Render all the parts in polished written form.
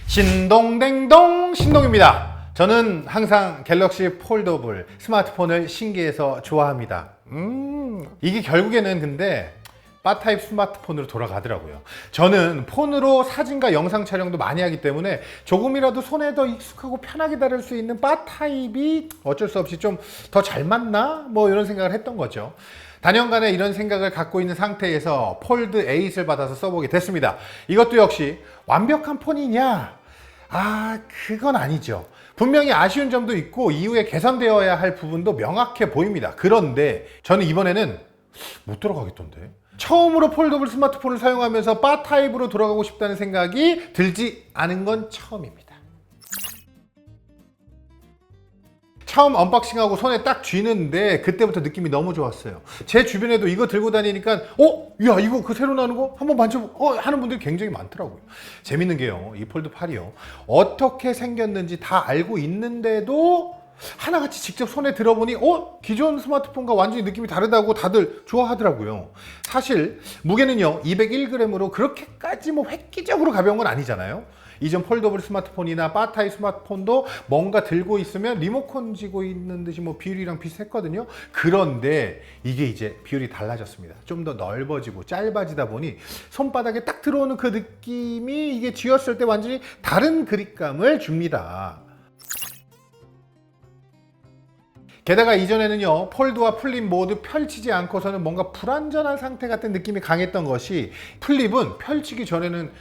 신동댕동 신동입니다. 저는 항상 갤럭시 폴더블 스마트폰을 신기해서 좋아합니다. 이게 결국에는 근데 바 타입 스마트폰으로 돌아가더라고요. 저는 폰으로 사진과 영상 촬영도 많이 하기 때문에 조금이라도 손에 더 익숙하고 편하게 다룰 수 있는 바 타입이 어쩔 수 없이 좀 더 잘 맞나? 뭐 이런 생각을 했던 거죠. 단연간에 이런 생각을 갖고 있는 상태에서 폴드 8을 받아서 써보게 됐습니다. 이것도 역시 완벽한 폰이냐? 그건 아니죠. 분명히 아쉬운 점도 있고 이후에 개선되어야 할 부분도 명확해 보입니다. 그런데 저는 이번에는 못 돌아가겠던데. 처음으로 폴더블 스마트폰을 사용하면서 바 타입으로 돌아가고 싶다는 생각이 들지 않은 건 처음입니다. 처음 언박싱하고 손에 딱 쥐는데 그때부터 느낌이 너무 좋았어요. 제 주변에도 이거 들고 다니니까 야 이거 그 새로 나오는 거 한번 만져보 하는 분들이 굉장히 많더라고요. 재밌는 게요, 이 폴드 8이요 어떻게 생겼는지 다 알고 있는데도 하나같이 직접 손에 들어보니 기존 스마트폰과 완전히 느낌이 다르다고 다들 좋아하더라고요. 사실 무게는요 201g으로 그렇게까지 획기적으로 가벼운 건 아니잖아요. 이전 폴더블 스마트폰이나 바 타입 스마트폰도 뭔가 들고 있으면 리모컨 쥐고 있는 듯이 비율이랑 비슷했거든요. 그런데 이게 이제 비율이 달라졌습니다. 좀 더 넓어지고 짧아지다 보니 손바닥에 딱 들어오는 그 느낌이 이게 쥐었을 때 완전히 다른 그립감을 줍니다. 게다가 이전에는요 폴드와 플립 모두 펼치지 않고서는 뭔가 불완전한 상태 같은 느낌이 강했던 것이, 플립은 펼치기 전에는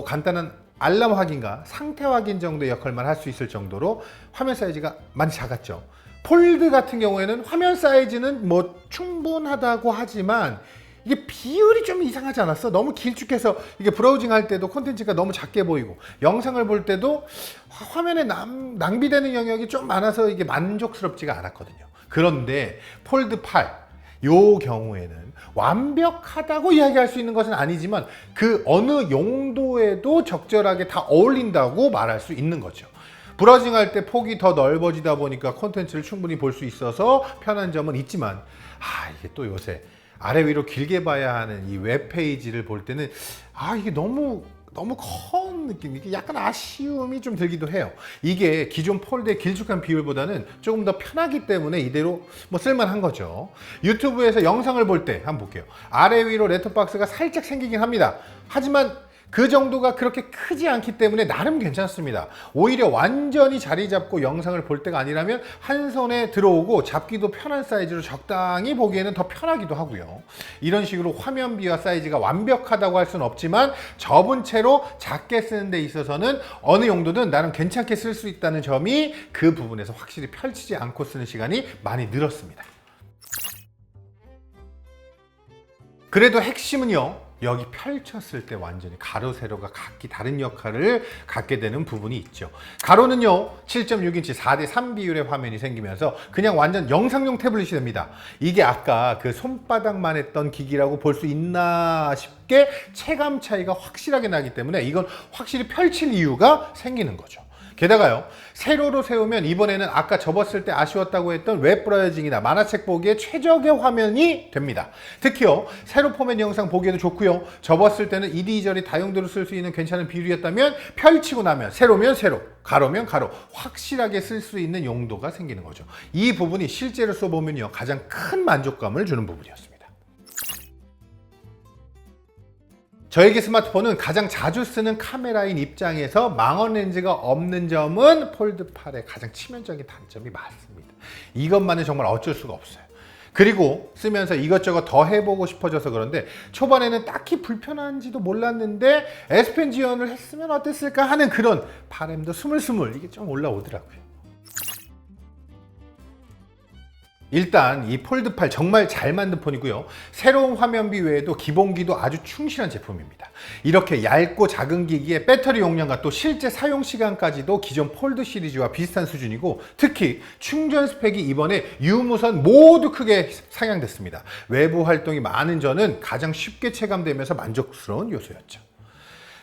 간단한 알람 확인과 상태 확인 정도의 역할만 할 수 있을 정도로 화면 사이즈가 많이 작았죠. 폴드 같은 경우에는 화면 사이즈는 충분하다고 하지만 이게 비율이 좀 이상하지 않았어? 너무 길쭉해서 이게 브라우징 할 때도 콘텐츠가 너무 작게 보이고 영상을 볼 때도 화면에 낭비되는 영역이 좀 많아서 이게 만족스럽지가 않았거든요. 그런데 폴드 8 요 경우에는 완벽하다고 이야기할 수 있는 것은 아니지만 그 어느 용도에도 적절하게 다 어울린다고 말할 수 있는 거죠. 브라우징 할 때 폭이 더 넓어지다 보니까 콘텐츠를 충분히 볼 수 있어서 편한 점은 있지만 이게 또 요새 아래 위로 길게 봐야 하는 이 웹페이지를 볼 때는 이게 너무 커 느낌, 이게 약간 아쉬움이 좀 들기도 해요. 이게 기존 폴드의 길쭉한 비율보다는 조금 더 편하기 때문에 이대로 쓸만한 거죠. 유튜브에서 영상을 볼 때 한번 볼게요. 아래 위로 레터박스가 살짝 생기긴 합니다. 하지만 그 정도가 그렇게 크지 않기 때문에 나름 괜찮습니다. 오히려 완전히 자리 잡고 영상을 볼 때가 아니라면 한 손에 들어오고 잡기도 편한 사이즈로 적당히 보기에는 더 편하기도 하고요. 이런 식으로 화면 비와 사이즈가 완벽하다고 할 수는 없지만 접은 채로 작게 쓰는 데 있어서는 어느 용도든 나름 괜찮게 쓸 수 있다는 점이 그 부분에서 확실히 펼치지 않고 쓰는 시간이 많이 늘었습니다. 그래도 핵심은요, 여기 펼쳤을 때 완전히 가로 세로가 각기 다른 역할을 갖게 되는 부분이 있죠. 가로는요 7.6인치 4:3 비율의 화면이 생기면서 그냥 완전 영상용 태블릿이 됩니다. 이게 아까 그 손바닥만 했던 기기라고 볼 수 있나 싶게 체감 차이가 확실하게 나기 때문에 이건 확실히 펼칠 이유가 생기는 거죠. 게다가요 세로로 세우면 이번에는 아까 접었을 때 아쉬웠다고 했던 웹 브라우징이나 만화책 보기에 최적의 화면이 됩니다. 특히요 세로 포맷 영상 보기에도 좋고요, 접었을 때는 이리저리 다용도로 쓸 수 있는 괜찮은 비율이었다면 펼치고 나면 세로면 세로, 가로면 가로 확실하게 쓸 수 있는 용도가 생기는 거죠. 이 부분이 실제로 써보면요 가장 큰 만족감을 주는 부분이었습니다. 저에게 스마트폰은 가장 자주 쓰는 카메라인 입장에서 망원 렌즈가 없는 점은 폴드 8의 가장 치명적인 단점이 맞습니다. 이것만은 정말 어쩔 수가 없어요. 그리고 쓰면서 이것저것 더 해보고 싶어져서 그런데 초반에는 딱히 불편한지도 몰랐는데 S펜 지원을 했으면 어땠을까 하는 그런 바람도 스물스물 이게 좀 올라오더라고요. 일단 이 폴드 8 정말 잘 만든 폰이고요. 새로운 화면비 외에도 기본기도 아주 충실한 제품입니다. 이렇게 얇고 작은 기기에 배터리 용량과 또 실제 사용 시간까지도 기존 폴드 시리즈와 비슷한 수준이고, 특히 충전 스펙이 이번에 유무선 모두 크게 상향됐습니다. 외부 활동이 많은 저는 가장 쉽게 체감되면서 만족스러운 요소였죠.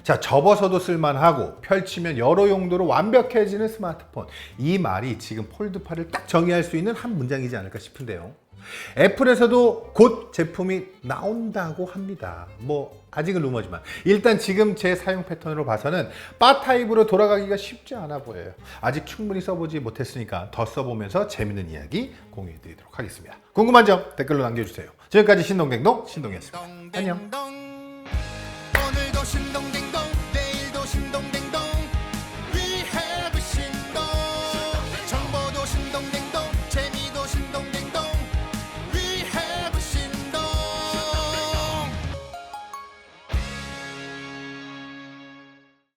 자, 접어서도 쓸만하고 펼치면 여러 용도로 완벽해지는 스마트폰. 이 말이 지금 폴드 8을 딱 정의할 수 있는 한 문장이지 않을까 싶은데요. 애플에서도 곧 제품이 나온다고 합니다. 뭐 아직은 루머지만 일단 지금 제 사용 패턴으로 봐서는 바 타입으로 돌아가기가 쉽지 않아 보여요. 아직 충분히 써보지 못했으니까 더 써보면서 재밌는 이야기 공유해 드리도록 하겠습니다. 궁금한 점 댓글로 남겨주세요. 지금까지 신동댕동 신동이었습니다. 안녕. 오늘도 신동댕